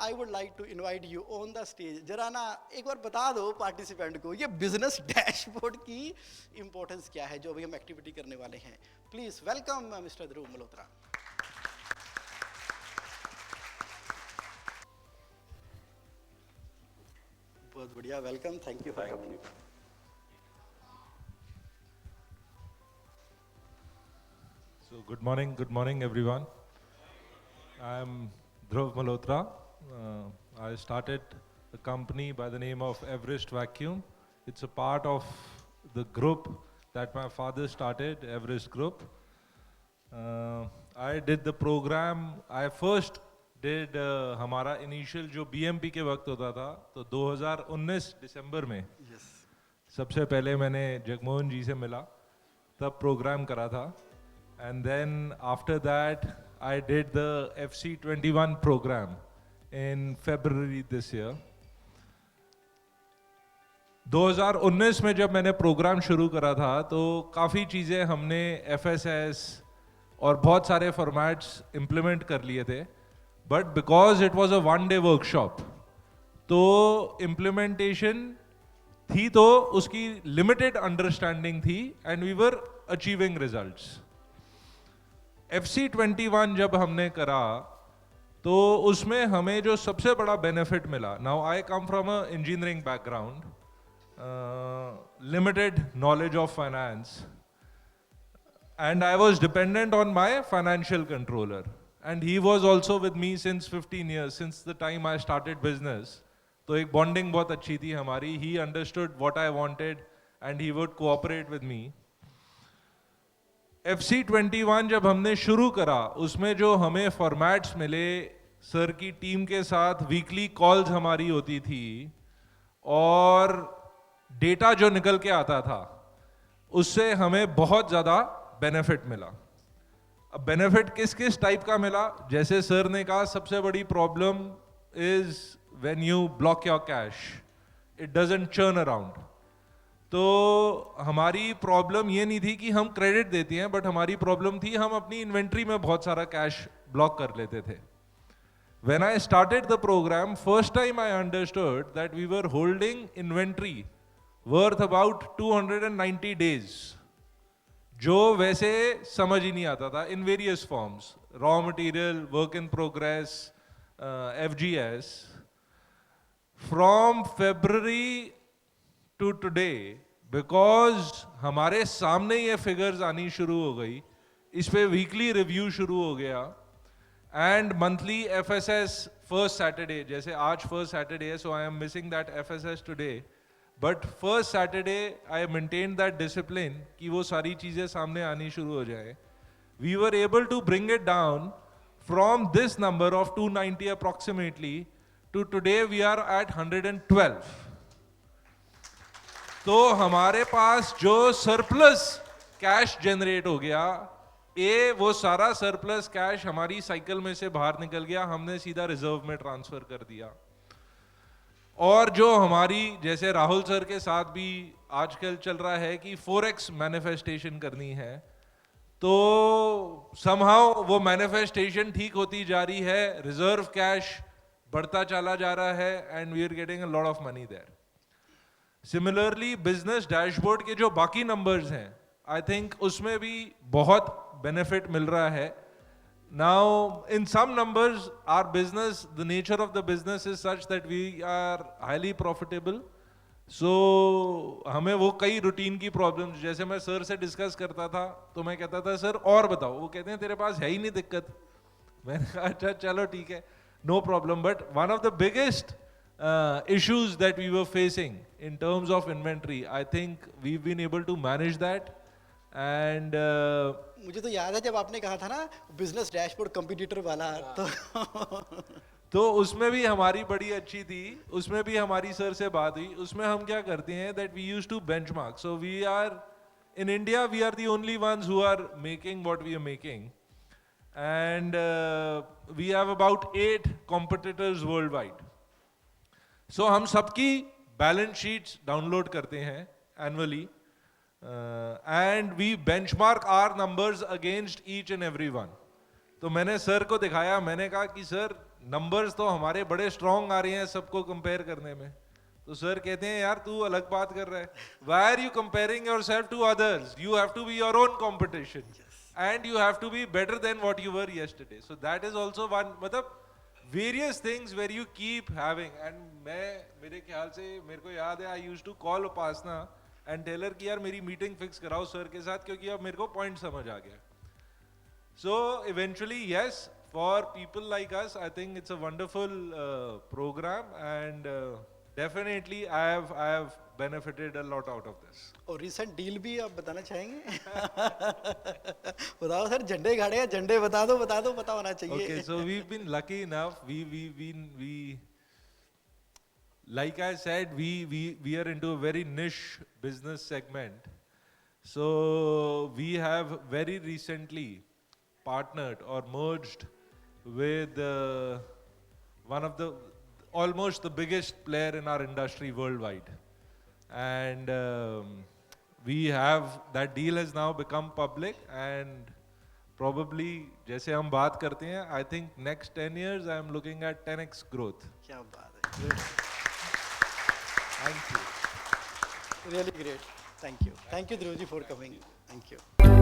I would like to invite you on the stage. जरा ना एक बार बता दो पार्टिसिपेंट को ये बिजनेस डैशबोर्ड की इंपॉर्टेंस क्या है जो अभी हम एक्टिविटी करने वाले हैं। प्लीज वेलकम मिस्टर ध्रुव मल्होत्रा। बहुत बढ़िया, welcome, thank you for coming. So good morning everyone. I am Dhruv Malhotra. I started a company by the name of Everest Vacuum. It's a part of the group that my father started, Everest Group. I did the program. I first did हमारा initial जो BMP के वक्त होता था, तो 2019 दिसंबर में सबसे पहले मैंने जगमोहन जी से मिला, तब प्रोग्राम करा था. And then after that, I did the FC21 program in February this year. 2019 में जब मैंने प्रोग्राम शुरू करा था तो काफ़ी चीज़ें हमने FSS और बहुत सारे फॉर्मेट्स इम्प्लीमेंट कर लिए थे, but because it was a one day workshop तो इम्प्लीमेंटेशन थी, तो उसकी लिमिटेड अंडरस्टैंडिंग थी and we were achieving results. FC21 जब हमने करा तो उसमें हमें जो सबसे बड़ा बेनिफिट मिला, now I come from a engineering background, limited knowledge of finance, and I was dependent on my financial controller and he was also with me since 15 years, since the time I started business. तो एक bonding बहुत अच्छी थी हमारी. He understood what I wanted and he would cooperate with me. FC21 जब हमने शुरू करा उसमें जो हमें फॉर्मेट्स मिले, सर की टीम के साथ वीकली कॉल्स हमारी होती थी और डेटा जो निकल के आता था उससे हमें बहुत ज़्यादा बेनिफिट मिला. अब बेनिफिट किस किस टाइप का मिला, जैसे सर ने कहा सबसे बड़ी problem is when you block your cash, it doesn't churn around. तो हमारी प्रॉब्लम ये नहीं थी कि हम क्रेडिट देते हैं, बट हमारी प्रॉब्लम थी हम अपनी इन्वेंट्री में बहुत सारा कैश ब्लॉक कर लेते थे. When I started the program, first time I understood that we were holding inventory worth about 290 days, जो वैसे समझ ही नहीं आता था, in various forms, raw material, work in progress, FGS. From February to today, because हमारे सामने ये figures आनी शुरू हो गई, इस पे वीकली रिव्यू शुरू हो गया and monthly FSS first Saturday, जैसे आज फर्स्ट सैटरडे है so I am missing that FSS today, but first Saturday I maintain that discipline कि वो सारी चीज़ें सामने आनी शुरू हो जाए. We were able to bring it down from this number of 290 approximately to today we are at 112. तो हमारे पास जो सरप्लस कैश जनरेट हो गया, वो सारा सरप्लस कैश हमारी साइकिल में से बाहर निकल गया, हमने सीधा रिजर्व में ट्रांसफर कर दिया. और जो हमारी, जैसे राहुल सर के साथ भी आजकल चल रहा है कि 4x मैनिफेस्टेशन करनी है, तो समहाउ वो मैनिफेस्टेशन ठीक होती जा रही है, रिजर्व कैश बढ़ता चला जा रहा है and we are getting a lot of money there. Similarly business dashboard के जो बाकी नंबर्स हैं, आई थिंक उसमें भी बहुत बेनिफिट मिल रहा है. Now in some numbers our business, the nature of the business is such that we are highly profitable. So हमें वो कई रूटीन की प्रॉब्लम्स, जैसे मैं सर से डिस्कस करता था तो मैं कहता था सर और बताओ, वो कहते हैं तेरे पास है ही नहीं दिक्कत. मैंने कहा अच्छा चलो ठीक है, no problem. But one of the biggest issues that we were facing in terms of inventory, I think we've been able to manage that. And मुझे तो याद है जब आपने कहा था ना बिजनेस डैशबोर्ड कंपटीटर वाला, तो उसमें भी हमारी बड़ी अच्छी थी, उसमें भी हमारी सर से बात हुई. उसमें हम क्या करते हैं that we used to benchmark. So we are in India, we are the only ones who are making what we are making. And we have about 8 competitors worldwide. So हम सबकी बैलेंस शीट्स डाउनलोड करते हैं annually, and we benchmark our numbers against each and every one. तो मैंने sir को दिखाया, मैंने कहा कि सर नंबर्स तो हमारे बड़े स्ट्रांग आ रहे हैं सबको कंपेयर करने में, तो सर कहते हैं यार तू अलग बात कर रहा है, why are you comparing yourself to others, you have to be your own competition and you have to be better than what you were yesterday. So that is also one, मतलब various things where you keep having. And मैं, मेरे ख्याल से मेरे को याद है, I used to call Upasana and tell her कि यार मेरी मीटिंग फिक्स कराओ सर के साथ, क्योंकि अब मेरे को पॉइंट समझ आ गया. So eventually, yes, for people like us, I think it's a wonderful program, and definitely I have benefited a lot out of this. और रिसेंट डील भी आप बताना चाहेंगे? बताओ सर, झंडे गाड़े हैं, झंडे बता दो पता होना चाहिए. Okay, so we've been lucky enough. We like I said, we are into a very niche business segment. So we have very recently partnered or merged with one of the almost the biggest player in our industry worldwide, and we have that deal has now become public, and probably जैसे हम बात करते हैं, I think next 10 years I am looking at 10x growth. क्या बात है. Thank you. Really great. Thank you. Thank you, Dhruv ji, for coming. Thank you.